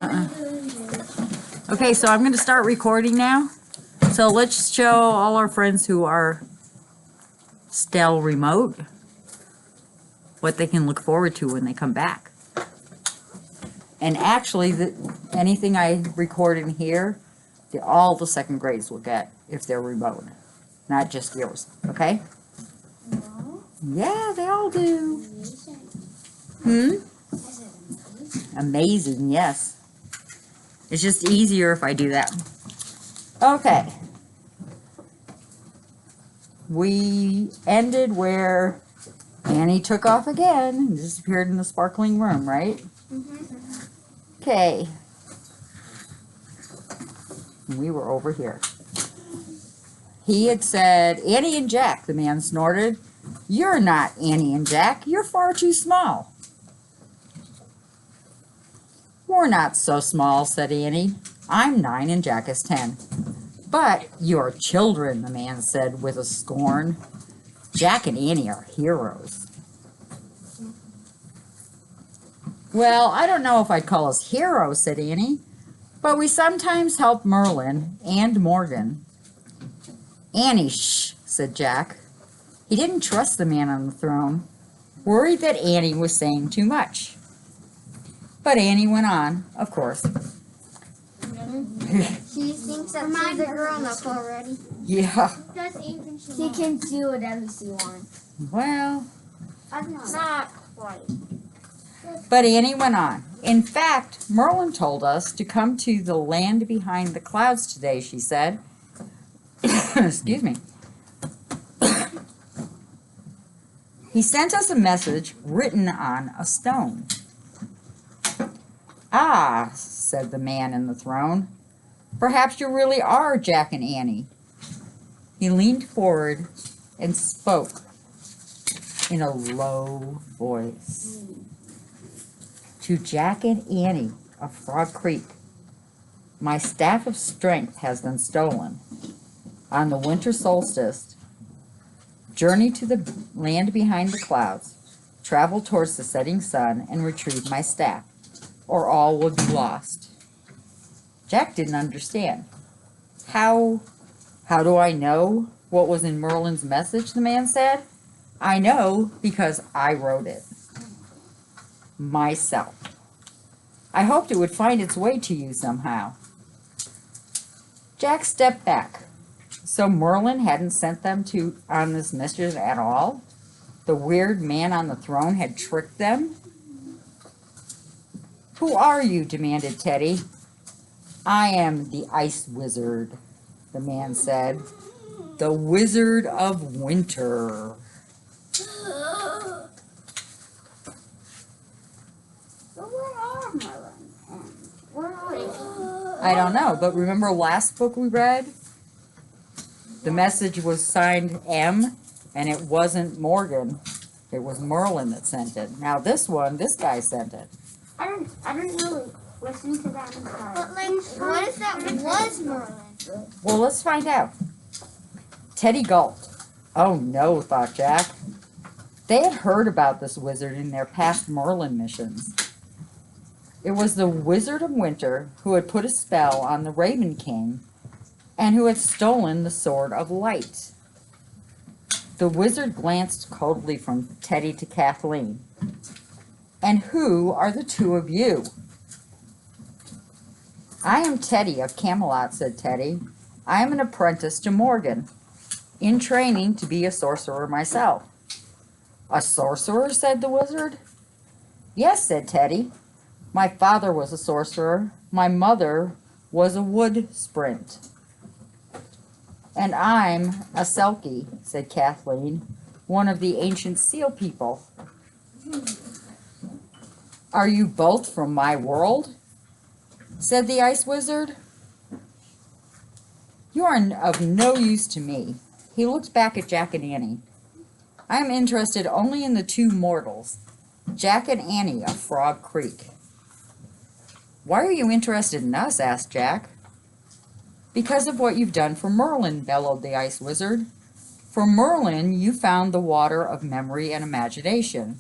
Okay, so I'm going to start recording now. So let's show all our friends who are still remote what they can look forward to when they come back. And actually, anything I record in here, all the second grades will get if they're remote, not just yours. Okay? No. Yeah, they all do. Amazing. Amazing, yes. It's just easier if I do that. Okay. We ended where Annie took off again and disappeared in the sparkling room, right? Okay. We were over here. He had said, Annie and Jack, the man snorted. You're not Annie and Jack. You're far too small. We're not so small, said Annie. I'm 9 and Jack is 10. But you're children, the man said with a scorn. Jack and Annie are heroes. Well, I don't know if I'd call us heroes, said Annie, but we sometimes help Merlin and Morgan. Annie, shh, said Jack. He didn't trust the man on the throne, worried that Annie was saying too much. But Annie went on, of course. She thinks that she's a grown-up already. Yeah. She can do whatever she wants. Well, Not quite. but Annie went on. In fact, Merlin told us to come to the land behind the clouds today, she said. Excuse me. He sent us a message written on a stone. Ah, said the man in the throne. Perhaps you really are Jack and Annie. He leaned forward and spoke in a low voice. To Jack and Annie of Frog Creek, my staff of strength has been stolen. On the winter solstice, journey to the land behind the clouds, travel towards the setting sun, and retrieve my staff, or all will be lost. Jack didn't understand. How do I know what was in Merlin's message, the man said. I know because I wrote it. Myself. I hoped it would find its way to you somehow. Jack stepped back. So Merlin hadn't sent them on this mission at all? The weird man on the throne had tricked them? Who are you? Demanded Teddy. I am the Ice Wizard, the man said. The Wizard of Winter. I don't know, but remember last book we read? The message was signed M, and it wasn't Morgan. It was Merlin that sent it. Now this guy sent it. I don't really listen to that. But what if that was Merlin? Well, let's find out. Teddy gulped. Oh no, thought Jack. They had heard about this wizard in their past Merlin missions. It was the Wizard of Winter who had put a spell on the Raven King and who had stolen the Sword of Light. The wizard glanced coldly from Teddy to Kathleen. And who are the two of you? I am Teddy of Camelot, said Teddy. I am an apprentice to Morgan, in training to be a sorcerer myself. A sorcerer, said the wizard. Yes, said Teddy. My father was a sorcerer. My mother was a wood sprint. And I'm a Selkie, said Kathleen, one of the ancient seal people. Are you both from my world? Said the Ice Wizard. You are of no use to me. He looked back at Jack and Annie. I am interested only in the two mortals, Jack and Annie of Frog Creek. Why are you interested in us? Asked Jack. Because of what you've done for Merlin, bellowed the Ice Wizard. For Merlin, you found the water of memory and imagination.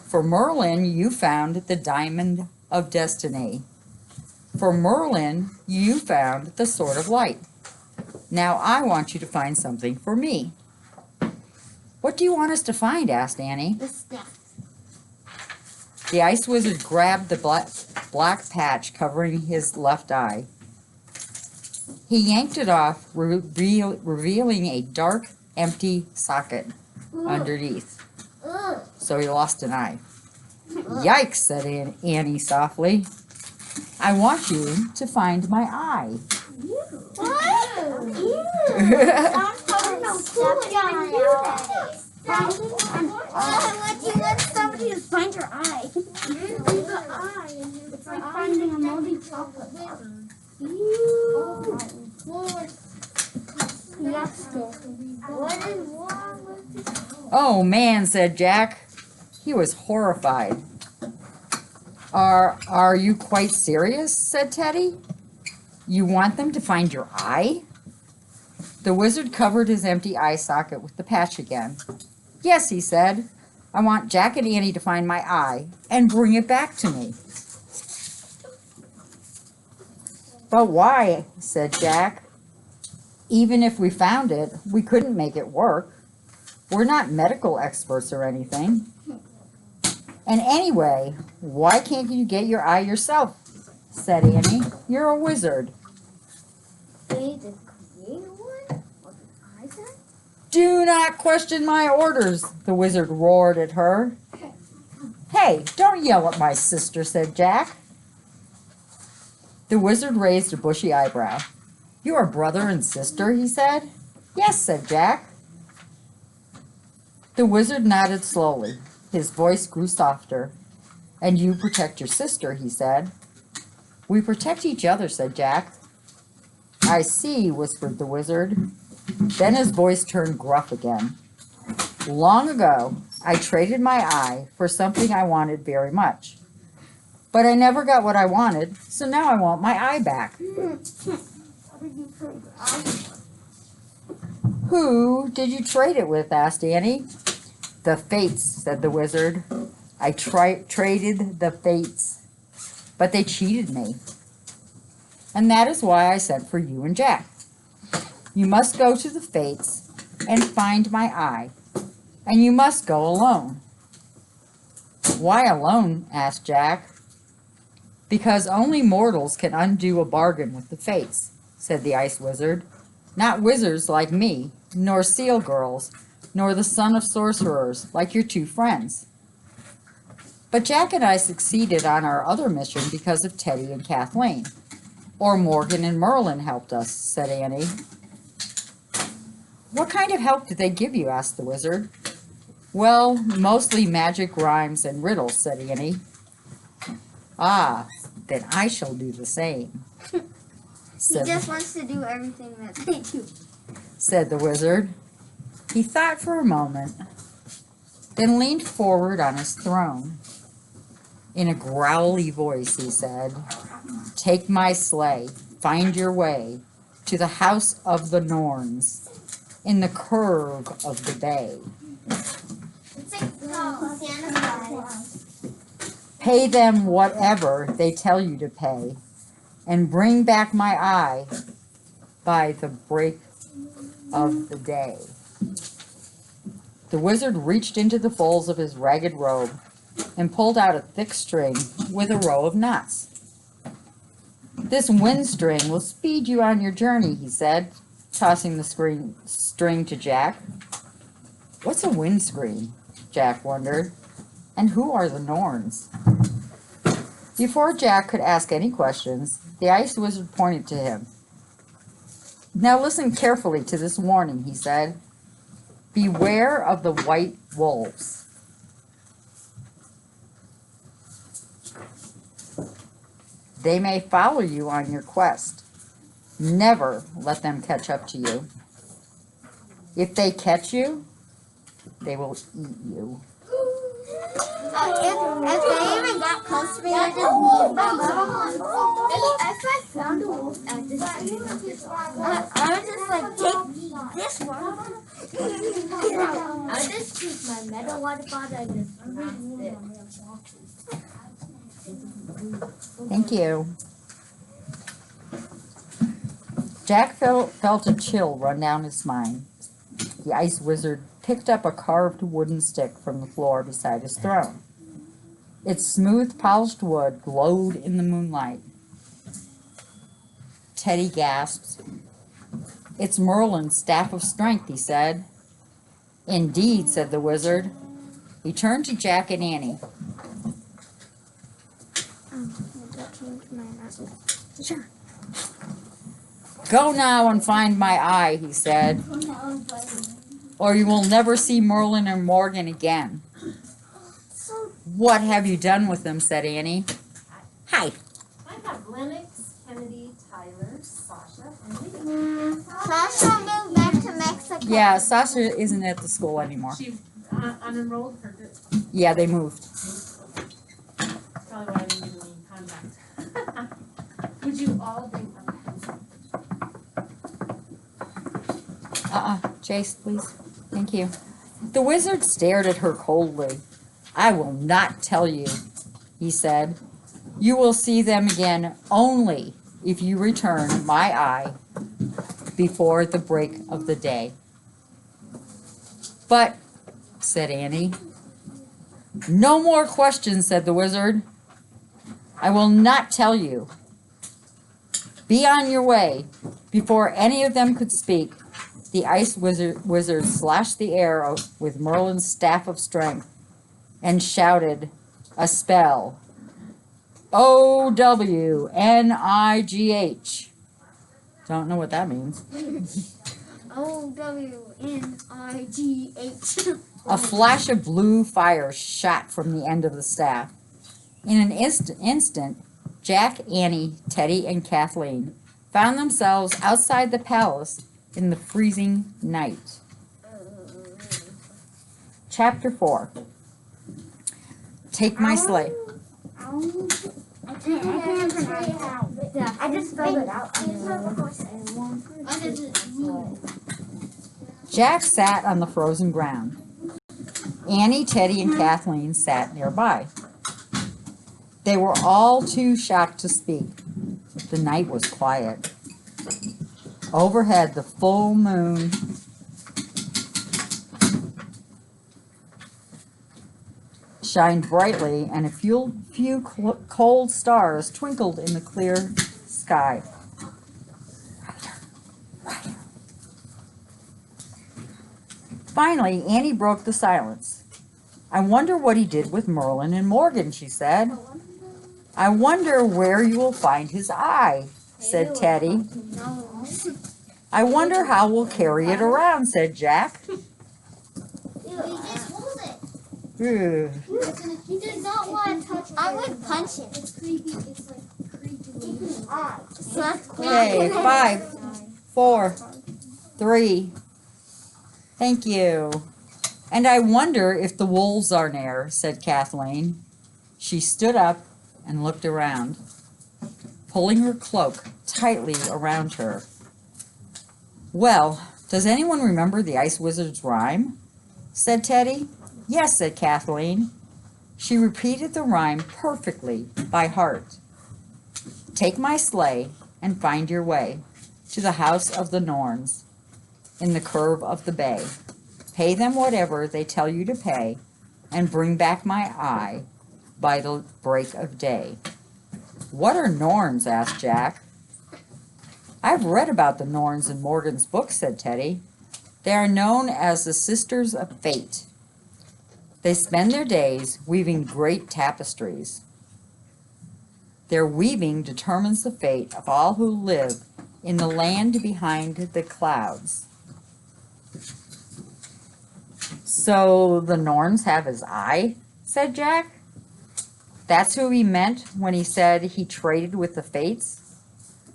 For Merlin, you found the diamond of destiny. For Merlin, you found the Sword of Light. Now I want you to find something for me. What do you want us to find? Asked Annie. The staff. The Ice Wizard grabbed the black patch covering his left eye. He yanked it off, revealing a dark, empty socket underneath. So he lost an eye. Yikes, said Annie softly. I want you to find my eye. What? Ew. You let somebody to find your eye. It's like finding a moldy chocolate bar. What is wrong with this? Oh man, said Jack. He was horrified. Are you quite serious? Said Teddy. You want them to find your eye? The wizard covered his empty eye socket with the patch again. Yes, he said. I want Jack and Annie to find my eye and bring it back to me. But why? Said Jack. Even if we found it, we couldn't make it work. We're not medical experts or anything. And anyway, why can't you get your eye yourself? Said Annie. You're a wizard. Do not question my orders, the wizard roared at her. Hey, don't yell at my sister, said Jack. The wizard raised a bushy eyebrow. You are brother and sister, he said. Yes, said Jack. The wizard nodded slowly. His voice grew softer. And you protect your sister, he said. We protect each other, said Jack. I see, whispered the wizard. Then his voice turned gruff again. Long ago, I traded my eye for something I wanted very much. But I never got what I wanted, so now I want my eye back. Who did you trade it with? Asked Annie. The Fates, said the wizard. I traded the Fates, but they cheated me. And that is why I sent for you and Jack. You must go to the Fates and find my eye, and you must go alone. Why alone? Asked Jack. Because only mortals can undo a bargain with the Fates, said the Ice Wizard. Not wizards like me, nor seal girls, nor the son of sorcerers like your two friends. But Jack and I succeeded on our other mission because of Teddy and Kathleen. Or Morgan and Merlin helped us, said Annie. What kind of help did they give you? Asked the wizard. Well, mostly magic rhymes and riddles, said Annie. Ah, then I shall do the same. He just wants to do everything that they do, said the wizard. He thought for a moment, then leaned forward on his throne. In a growly voice, he said, Take my sleigh, find your way to the house of the Norns in the curve of the bay. It's like Santa Claus. Pay them whatever they tell you to pay, and bring back my eye by the break of the day. The wizard reached into the folds of his ragged robe and pulled out a thick string with a row of knots. This wind string will speed you on your journey, he said, tossing the string to Jack. What's a wind screen? Jack wondered. And who are the Norns? Before Jack could ask any questions, the Ice Wizard pointed to him. Now listen carefully to this warning, he said. Beware of the white wolves. They may follow you on your quest. Never let them catch up to you. If they catch you, they will eat you. If they even got close to me, I just move them. If I found a wolf at this street, I would just like take this one. I would just take my metal water bottle and just blast it. Thank you. Jack felt a chill run down his spine. The ice wizard picked up a carved wooden stick from the floor beside his throne. Its smooth, polished wood glowed in the moonlight. Teddy gasped. "It's Merlin's staff of strength," he said. "Indeed," said the wizard. He turned to Jack and Annie. Sure. "Go now and find my eye," he said, "or you will never see Merlin or Morgan again." "What have you done with them?" said Annie. "Hi." I have Lennox, Kennedy, Tyler, Sasha, and Lee. Sasha moved back to Mexico. Yeah, Sasha isn't at the school anymore. She unenrolled her. Yeah, they moved. Probably why I didn't get any contact. Would you all bring a pencil? Chase, please. Thank you. The wizard stared at her coldly. "I will not tell you," he said. "You will see them again only if you return my eye before the break of the day." "But," said Annie. "No more questions," said the wizard. "I will not tell you. Be on your way." Before any of them could speak, the ice wizard slashed the air with Merlin's staff of strength and shouted a spell. O-W-N-I-G-H. Don't know what that means. O-W-N-I-G-H. A flash of blue fire shot from the end of the staff. In an instant, Jack, Annie, Teddy, and Kathleen found themselves outside the palace in the freezing night. Chapter 4. Take my sleigh. I just spelled it out. Jack sat on the frozen ground. Annie, Teddy, and Kathleen sat nearby. They were all too shocked to speak. The night was quiet. Overhead, the full moon shined brightly, and a few cold stars twinkled in the clear sky. Finally, Annie broke the silence. "I wonder what he did with Merlin and Morgan," she said. "I wonder where you will find his eye," said Teddy. "I wonder how we'll carry it around," said Jack. Ugh. He does not want to touch it. I would punch it. It's creepy. It's like creepy. Okay, 5, 4, 3. Thank you. "And I wonder if the wolves are near," said Kathleen. She stood up and looked around, pulling her cloak tightly around her. "Well, does anyone remember the ice wizard's rhyme?" said Teddy. "Yes," said Kathleen. She repeated the rhyme perfectly by heart. "Take my sleigh and find your way to the house of the Norns in the curve of the bay. Pay them whatever they tell you to pay, and bring back my eye by the break of day." "What are Norns?" asked Jack. "I've read about the Norns in Morgan's book," said Teddy. "They are known as the Sisters of Fate. They spend their days weaving great tapestries. Their weaving determines the fate of all who live in the land behind the clouds." "So the Norns have his eye?" said Jack. "That's who he meant when he said he traded with the fates?"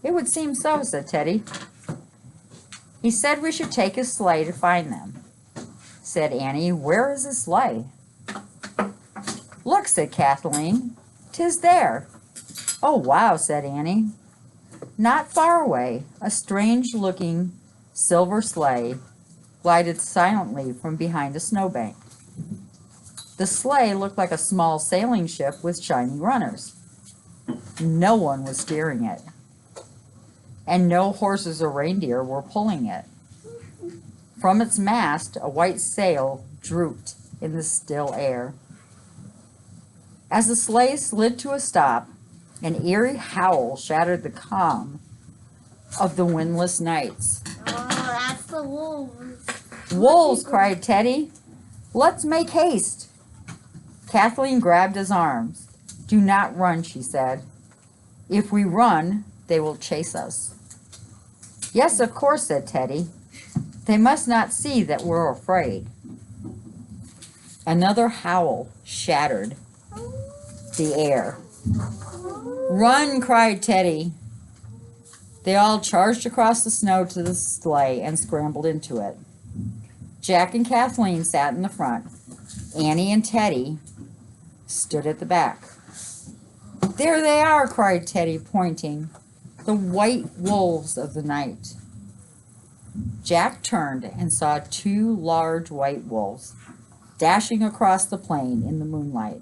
"It would seem so," said Teddy. "He said we should take his sleigh to find them," said Annie. "Where is his sleigh?" "Look," said Kathleen. "'Tis there." "Oh, wow," said Annie. Not far away, a strange-looking silver sleigh glided silently from behind a snowbank. The sleigh looked like a small sailing ship with shiny runners. No one was steering it. and no horses or reindeer were pulling it. From its mast, a white sail drooped in the still air. As the sleigh slid to a stop, an eerie howl shattered the calm of the windless nights. Oh, that's the wolves. "Wolves!" cried Teddy. "Let's make haste." Kathleen grabbed his arms. "Do not run," she said. "If we run, they will chase us." "Yes, of course," said Teddy. "They must not see that we're afraid." Another howl shattered the air. "Run!" cried Teddy. They all charged across the snow to the sleigh and scrambled into it. Jack and Kathleen sat in the front. Annie and Teddy stood at the back. "There they are!" cried Teddy, pointing. "The white wolves of the night." Jack turned and saw 2 large white wolves dashing across the plain in the moonlight.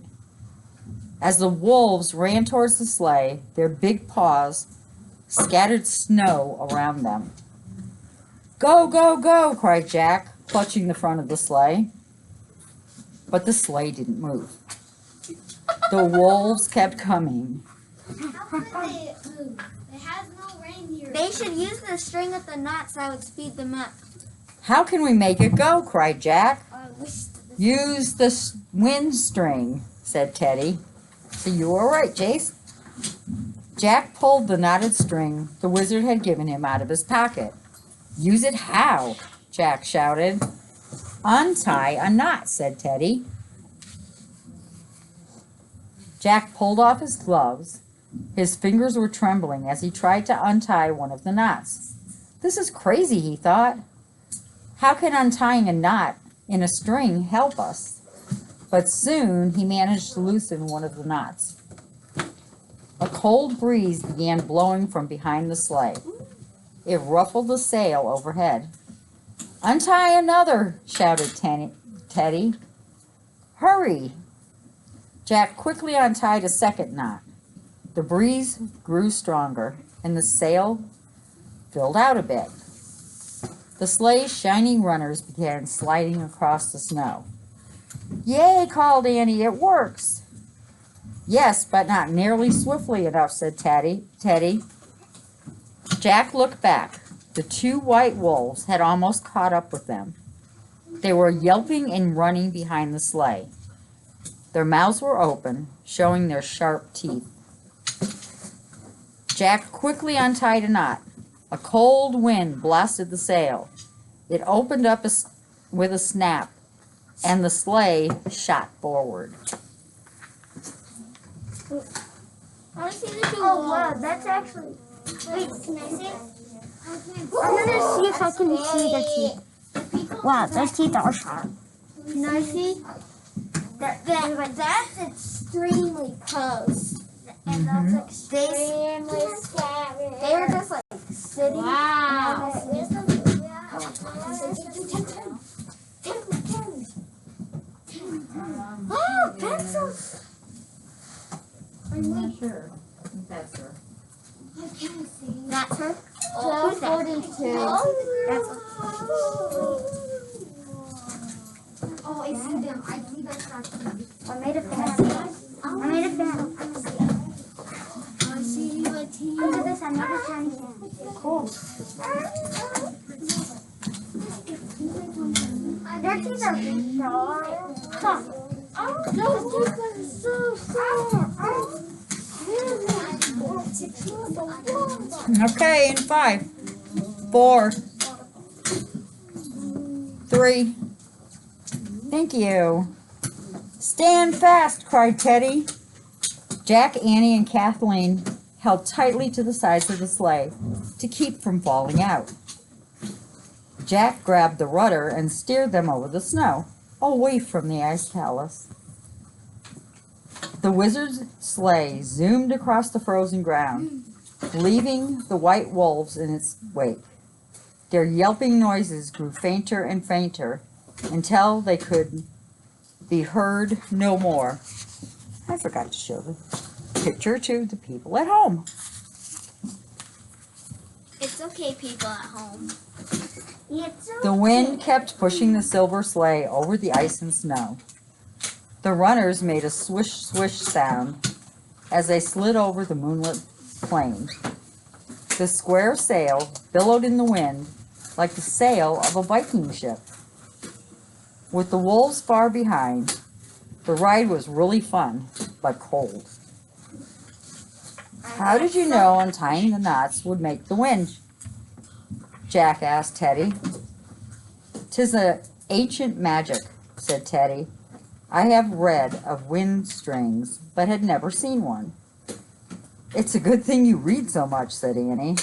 As the wolves ran towards the sleigh, their big paws scattered snow around them. "Go, go, go!" cried Jack, clutching the front of the sleigh. But the sleigh didn't move. The wolves kept coming. How could they move? It has no reindeer. They should use the string at the knots that would speed them up. "How can we make it go?" cried Jack. I wish "Use the wind string," said Teddy. "So you were right, Jace." Jack pulled the knotted string the wizard had given him out of his pocket. "Use it how?" Jack shouted. "Untie a knot," said Teddy. Jack pulled off his gloves. His fingers were trembling as he tried to untie one of the knots. "This is crazy," he thought. "How can untying a knot in a string help us?" But soon he managed to loosen one of the knots. A cold breeze began blowing from behind the sleigh. It ruffled the sail overhead. "Untie another!" shouted Teddy. "Hurry!" Jack quickly untied a second knot. The breeze grew stronger, and the sail filled out a bit. The sleigh's shining runners began sliding across the snow. "Yay!" called Annie. "It works!" "Yes, but not nearly swiftly enough," said Teddy. Jack looked back. The 2 white wolves had almost caught up with them. They were yelping and running behind the sleigh. Their mouths were open, showing their sharp teeth. Jack quickly untied a knot. A cold wind blasted the sail. It opened up with a snap, and the sleigh shot forward. I want to see the 2 wolves. Wow, that's actually. Wait, can I see it? I'm gonna see if I can see their teeth. Wow, their teeth are sharp. Can I see? That's extremely close. And that's extremely scary. They were just like sitting. Wow. Oh, pencils. I'm not sure. I think that's her. That's her? 1242. That's Oh, I see them. I see them actually. I made a fan. I made a fan. I see you a team. Look at this, I made a tiny fan. Cool. Their teeth are sharp. Huh. Oh, those teeth are so sharp. Okay, in 5, 4, 3. Thank you. "Stand fast!" cried Teddy. Jack, Annie, and Kathleen held tightly to the sides of the sleigh to keep from falling out. Jack grabbed the rudder and steered them over the snow, away from the ice palace. The wizard's sleigh zoomed across the frozen ground, leaving the white wolves in its wake. Their yelping noises grew fainter and fainter until they could be heard no more. I forgot to show the picture to the people at home. It's okay, people at home. It's okay. The wind kept pushing the silver sleigh over the ice and snow. The runners made a swish swish sound as they slid over the moonlit plain. The square sail billowed in the wind like the sail of a Viking ship. With the wolves far behind, the ride was really fun, but cold. How did you know untying the knots would make the wind? Jack asked Teddy. "'Tis a ancient magic," said Teddy. "I have read of wind strings, but had never seen one." "It's a good thing you read so much," said Annie.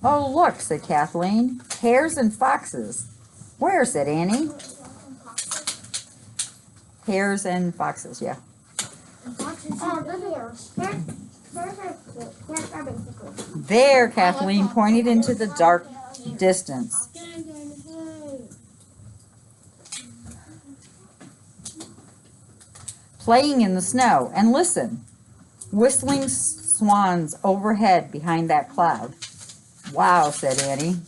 "Oh, look," said Kathleen. "Hares and foxes." "Where?" said Annie. Hares and foxes, yeah. Oh, the hares. Hares are cute. Hares are basically. There, Kathleen pointed into the dark distance. Playing in the snow, and listen, whistling swans overhead behind that cloud. "Wow," said Annie.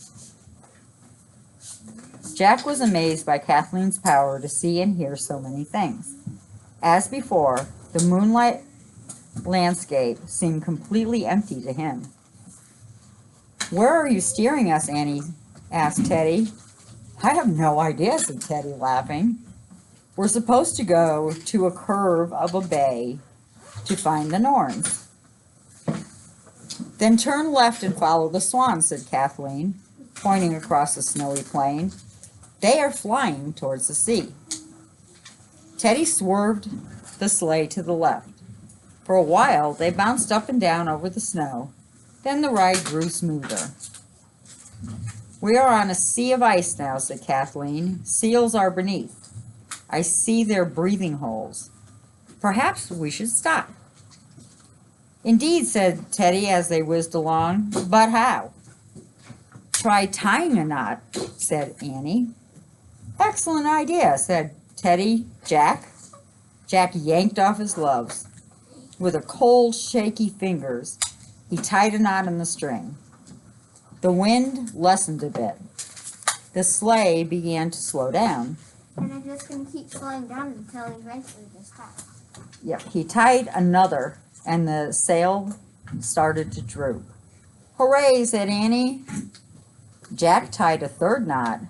Jack was amazed by Kathleen's power to see and hear so many things. As before, the moonlight landscape seemed completely empty to him. "Where are you steering us, Annie?" asked Teddy. "I have no idea," said Teddy, laughing. "We're supposed to go to a curve of a bay to find the Norns." "Then turn left and follow the swans," said Kathleen, pointing across the snowy plain. "They are flying towards the sea." Teddy swerved the sleigh to the left. For a while, they bounced up and down over the snow. Then the ride grew smoother. "We are on a sea of ice now," said Kathleen. "Seals are beneath. I see their breathing holes. Perhaps we should stop." "Indeed," said Teddy as they whizzed along. "But how?" "Try tying a knot," said Annie. "Excellent idea," said Teddy. Jack yanked off his gloves. With a cold, shaky fingers, he tied a knot in the string. The wind lessened a bit. The sleigh began to slow down. And I'm just going to keep slowing down until eventually they stop. Yep, he tied another, and the sail started to droop. "Hooray," said Annie. Jack tied a third knot,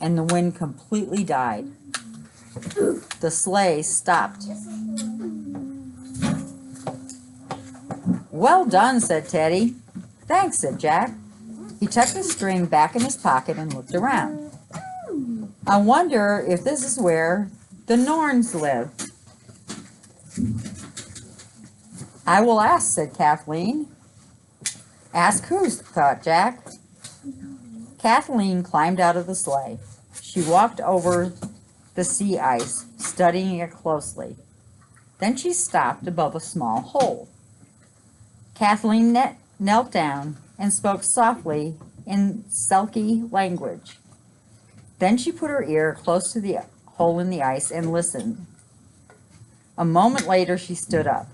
and the wind completely died. The sleigh stopped. "Well done," said Teddy. "Thanks," said Jack. He tucked the string back in his pocket and looked around. "I wonder if this is where the Norns live." "I will ask," said Kathleen. "Ask who?" thought Jack. Kathleen climbed out of the sleigh. She walked over the sea ice, studying it closely. Then she stopped above a small hole. Kathleen knelt down and spoke softly in Selkie language. Then she put her ear close to the hole in the ice and listened. A moment later she stood up.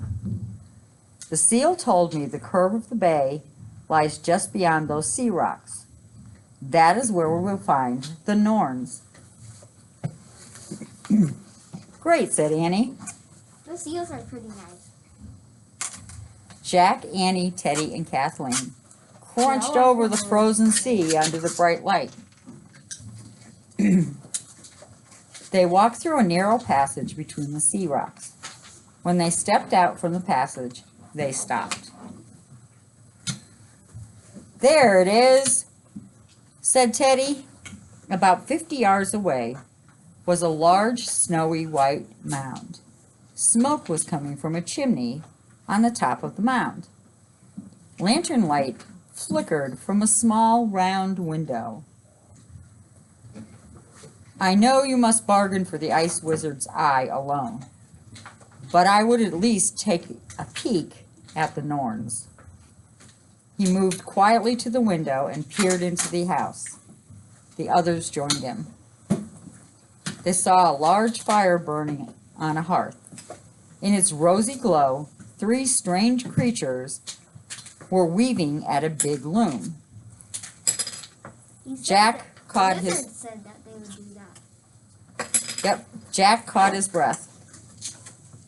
"The seal told me the curve of the bay lies just beyond those sea rocks. That is where we will find the Norns." "Great," said Annie. The seals are pretty nice. Jack, Annie, Teddy, and Kathleen crunched over the frozen sea under the bright light. They walked through a narrow passage between the sea rocks. When they stepped out from the passage, they stopped. "There it is," said Teddy. About 50 yards away was a large snowy white mound. Smoke was coming from a chimney on the top of the mound. Lantern light flickered from a small round window. "I know you must bargain for the ice wizard's eye alone, but I would at least take a peek at the Norns." He moved quietly to the window and peered into the house. The others joined him. They saw a large fire burning on a hearth. In its rosy glow, 3 strange creatures were weaving at a big loom. Jack caught his... Wizard said that they would do that. Yep, Jack caught his breath.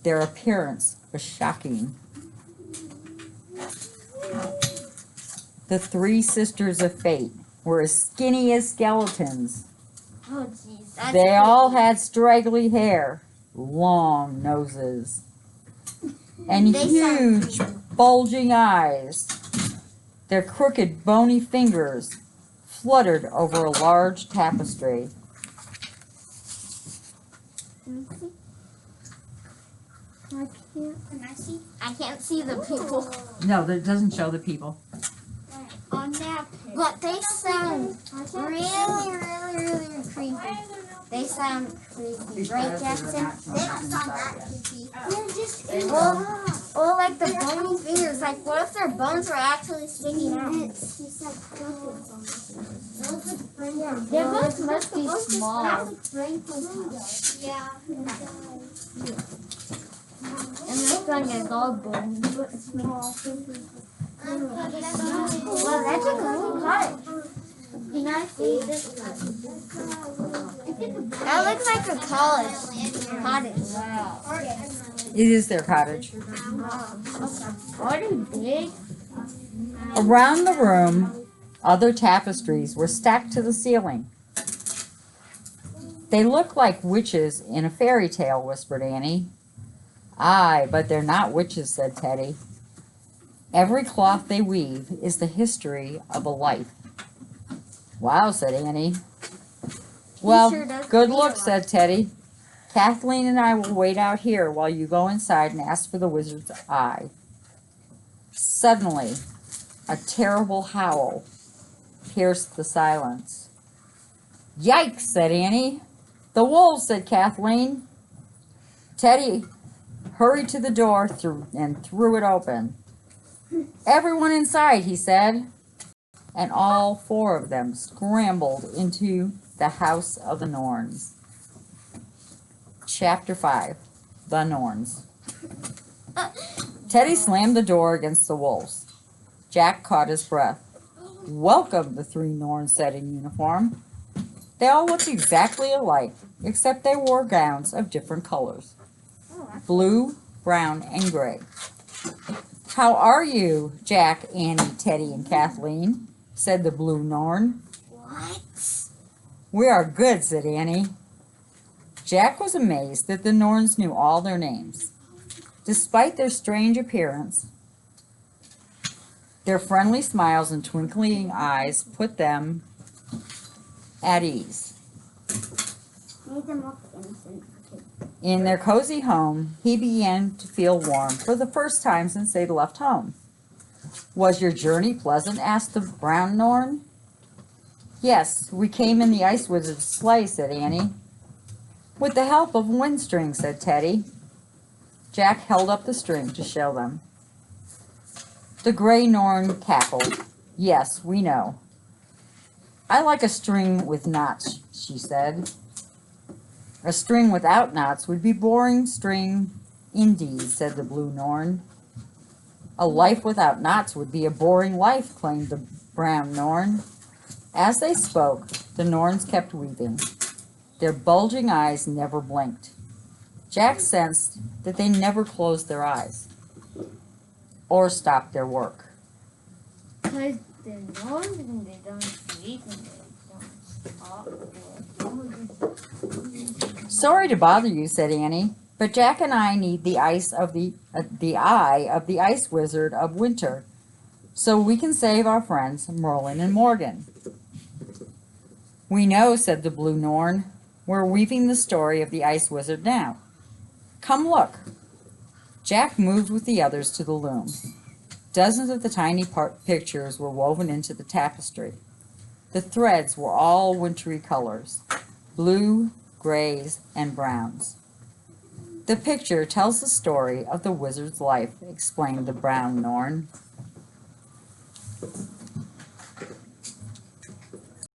Their appearance was shocking. The three sisters of fate were as skinny as skeletons. Oh, jeez. They all had straggly hair, long noses, and They sound huge, bulging eyes. Their crooked, bony fingers fluttered over a large tapestry. Can I see? I can't see the people. No, that doesn't show the people. On that page. But they sound really creepy. They sound creepy, right, Jackson? They don't sound that creepy. They're just or like the bony fingers. Like, what if their bones were actually sticking out? Their bones must be small. Yeah. And that's like a dog bone, but small. Well, that's a cool cottage. Can I see this? That looks like a cottage. Wow. It is their cottage. Are they big? Around the room, other tapestries were stacked to the ceiling. They look like witches in a fairy tale, whispered Annie. Aye, but they're not witches, said Teddy. Every cloth they weave is the history of a life. Wow, said Annie. Well, sure does good feel look, like- said Teddy. Kathleen and I will wait out here while you go inside and ask for the wizard's eye. Suddenly, a terrible howl pierced the silence. Yikes, said Annie. The wolves, said Kathleen. Teddy hurried to the door and threw it open. Everyone inside, he said, and all four of them scrambled into the house of the Norns. Chapter 5, The Norns. Teddy slammed the door against the wolves. Jack caught his breath. Welcome, the three Norns said in uniform. They all looked exactly alike, except they wore gowns of different colors. Blue, brown, and gray. How are you, Jack, Annie, Teddy, and Kathleen? Said the blue Norn. What? We are good, said Annie. Jack was amazed that the Norns knew all their names. Despite their strange appearance, their friendly smiles and twinkling eyes put them at ease. Made them look innocent. In their cozy home, he began to feel warm for the first time since they'd left home. Was your journey pleasant? Asked the brown Norn. Yes, we came in the Ice Wizard's sleigh, said Annie. With the help of Windstring, said Teddy. Jack held up the string to show them. The gray Norn cackled. Yes, we know. I like a string with knots, she said. A string without knots would be boring string indeed, said the blue Norn. A life without knots would be a boring life, claimed the brown Norn. As they spoke, the Norns kept weaving. Their bulging eyes never blinked. Jack sensed that they never closed their eyes or stopped their work. Because they're norms and they don't sleep and they don't stop. Sorry to bother you, said Annie, but Jack and I need the eye of the Ice Wizard of Winter, so we can save our friends Merlin and Morgan. We know, said the blue Norn. We're weaving the story of the Ice Wizard now. Come look. Jack moved with the others to the loom. Dozens of the tiny pictures were woven into the tapestry. The threads were all wintry colors, blue, grays, and browns. The picture tells the story of the wizard's life, explained the brown Norn.